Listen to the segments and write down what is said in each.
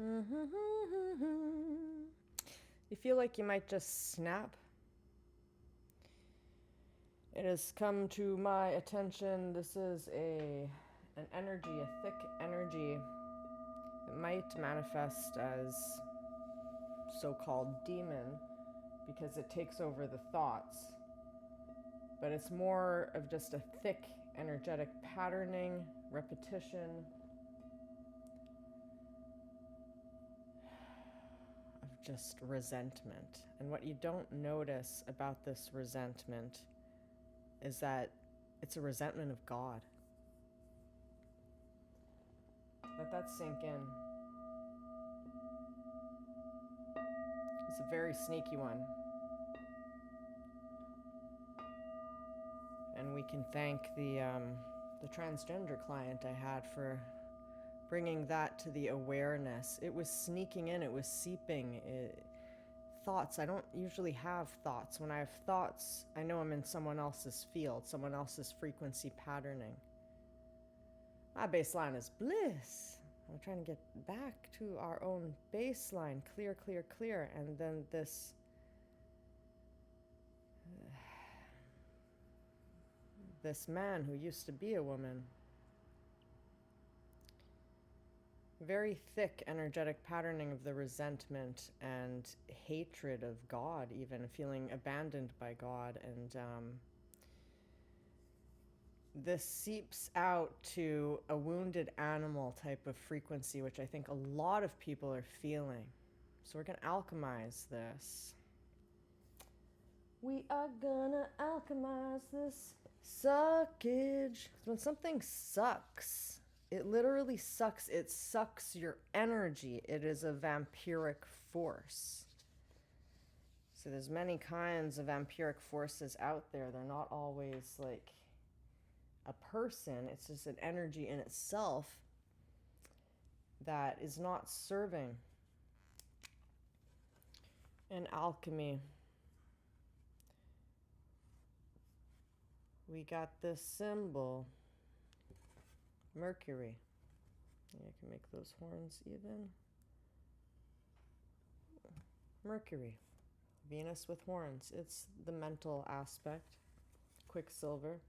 You feel like you might just snap. It has come to my attention. This is an energy, a thick energy. It might manifest as so-called demon because it takes over the thoughts. But it's more of just a thick energetic patterning, repetition of just resentment. And what you don't notice about this resentment is that it's a resentment of God. Let that sink in. It's a very sneaky one. And we can thank the transgender client I had for bringing that to the awareness. It was sneaking in, it was seeping. Thoughts, I don't usually have thoughts. When I have thoughts, I know I'm in someone else's field, someone else's frequency patterning. My baseline is bliss. I'm trying to get back to our own baseline, clear, clear, clear. And then this man who used to be a woman, very thick energetic patterning of the resentment and hatred of God, even feeling abandoned by God. And this seeps out to a wounded animal type of frequency, which I think a lot of people are feeling. So we're going to alchemize this. We are gonna alchemize this suckage. When something sucks, it literally sucks. It sucks your energy. It is a vampiric force. So there's many kinds of vampiric forces out there. They're not always like a person. It's just an energy in itself that is not serving. In alchemy, we got this symbol, Mercury. I can make those horns even. Mercury, Venus with horns. It's the mental aspect. Quicksilver.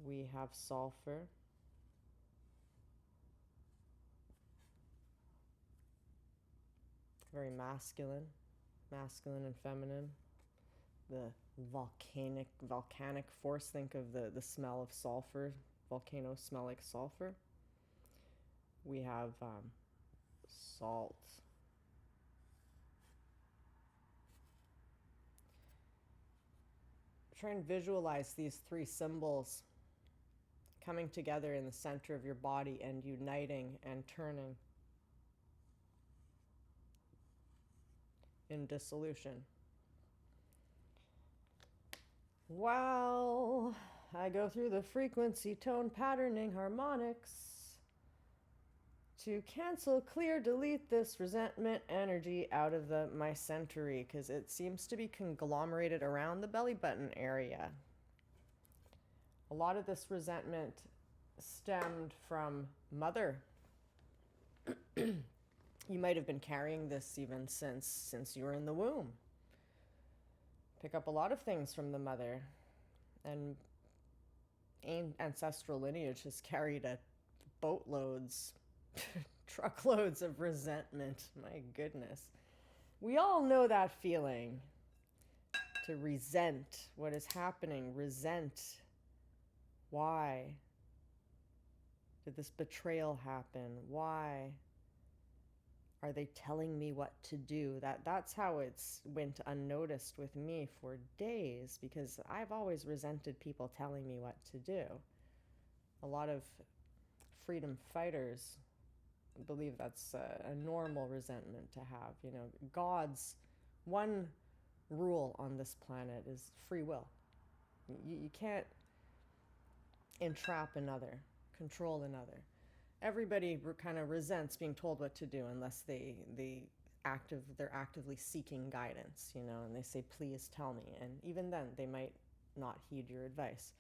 We have sulfur. Very masculine and feminine. The volcanic force. Think of the smell of sulfur. Volcanoes smell like sulfur. We have salt. Try and visualize these three symbols coming together in the center of your body and uniting and turning in dissolution. While I go through the frequency, tone, patterning, harmonics to cancel, clear, delete this resentment energy out of my century, because it seems to be conglomerated around the belly button area. A lot of this resentment stemmed from mother. You might have been carrying this even since you were in the womb. Pick up a lot of things from the mother, and ancestral lineage has carried boatloads, truckloads of resentment. My goodness. We all know that feeling, to resent what is happening, resent why did this betrayal happen? Why are they telling me what to do? That's how it's went unnoticed with me for days, because I've always resented people telling me what to do. A lot of freedom fighters believe that's a normal resentment to have. You know, God's one rule on this planet is free will. You can't entrap another, control another. Everybody kind of resents being told what to do unless they're actively seeking guidance, you know, and they say, please tell me. And even then, they might not heed your advice.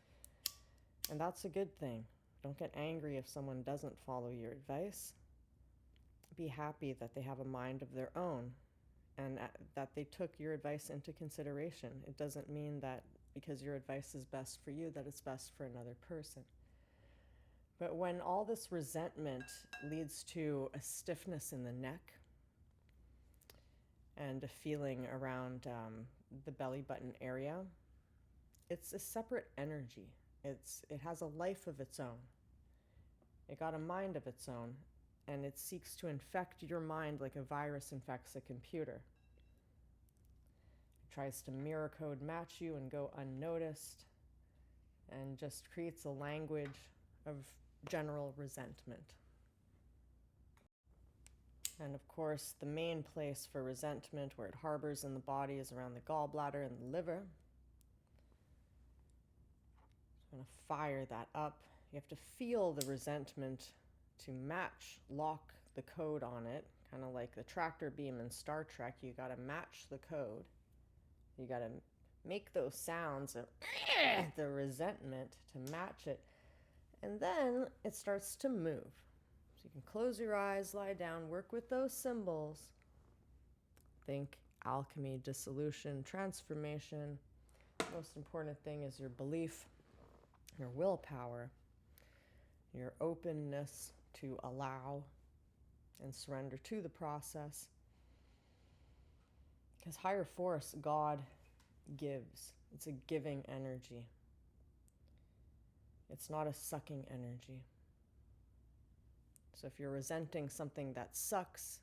And that's a good thing. Don't get angry if someone doesn't follow your advice. be happy that they have a mind of their own and that they took your advice into consideration. It doesn't mean that because your advice is best for you that it's best for another person. But when all this resentment leads to a stiffness in the neck and a feeling around the belly button area, it's a separate energy. It has a life of its own. It got a mind of its own, and it seeks to infect your mind like a virus infects a computer. It tries to mirror code match you and go unnoticed, and just creates a language of general resentment. And of course, the main place for resentment, where it harbors in the body, is around the gallbladder and the liver. So I'm going to fire that up. You have to feel the resentment to lock the code on it, kind of like the tractor beam in Star Trek. You got to match the code. You got to make those sounds of the resentment to match it. And then it starts to move. So you can close your eyes, lie down, work with those symbols. Think alchemy, dissolution, transformation. The most important thing is your belief, your willpower, your openness to allow and surrender to the process. Because higher force, God, gives. It's a giving energy. It's not a sucking energy. So if you're resenting something that sucks,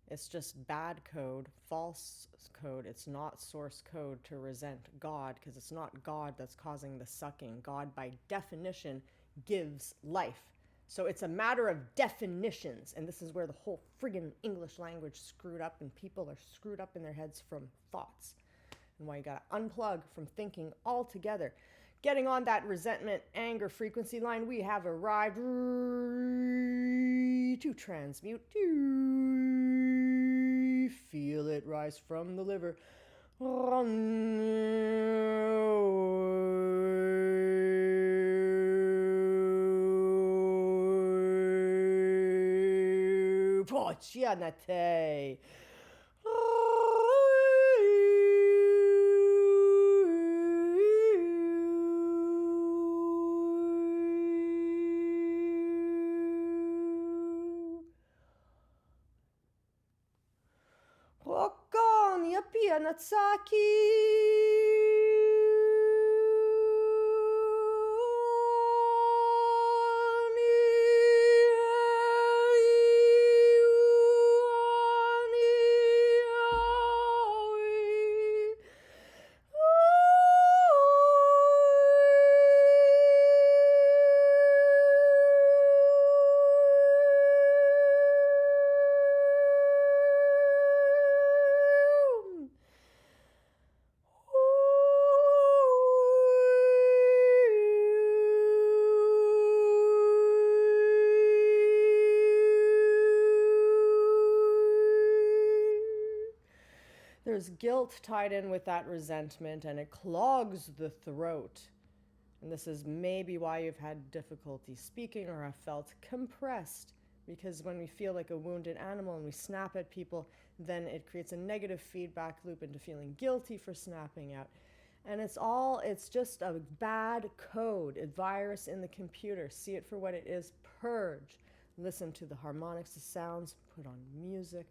it's just bad code, false code. It's not source code to resent God, because it's not God that's causing the sucking. God, by definition, gives life. So it's a matter of definitions. And this is where the whole friggin' English language screwed up, and people are screwed up in their heads from thoughts. And why you gotta unplug from thinking altogether. Getting on that resentment, anger frequency line, we have arrived to transmute. Feel it rise from the liver. Pochianate. Rokonia pianatsaki. There's guilt tied in with that resentment, and it clogs the throat. And this is maybe why you've had difficulty speaking or have felt compressed, because when we feel like a wounded animal and we snap at people, then it creates a negative feedback loop into feeling guilty for snapping out. And it's just a bad code, a virus in the computer. See it for what it is, purge. Listen to the harmonics, the sounds, put on music.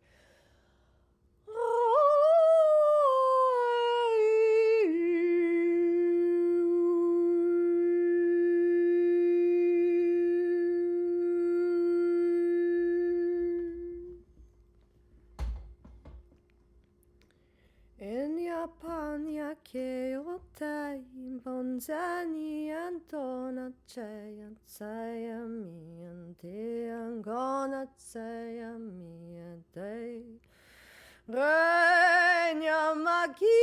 Panya keotai bonzani antona chayan sayami ante angona sayami ante Renya maki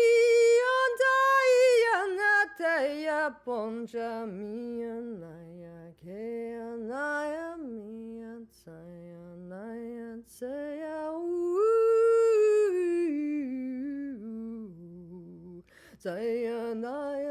andai anataya ponja mi anaya ke anaya mi ansaya anaya saya Sayanaya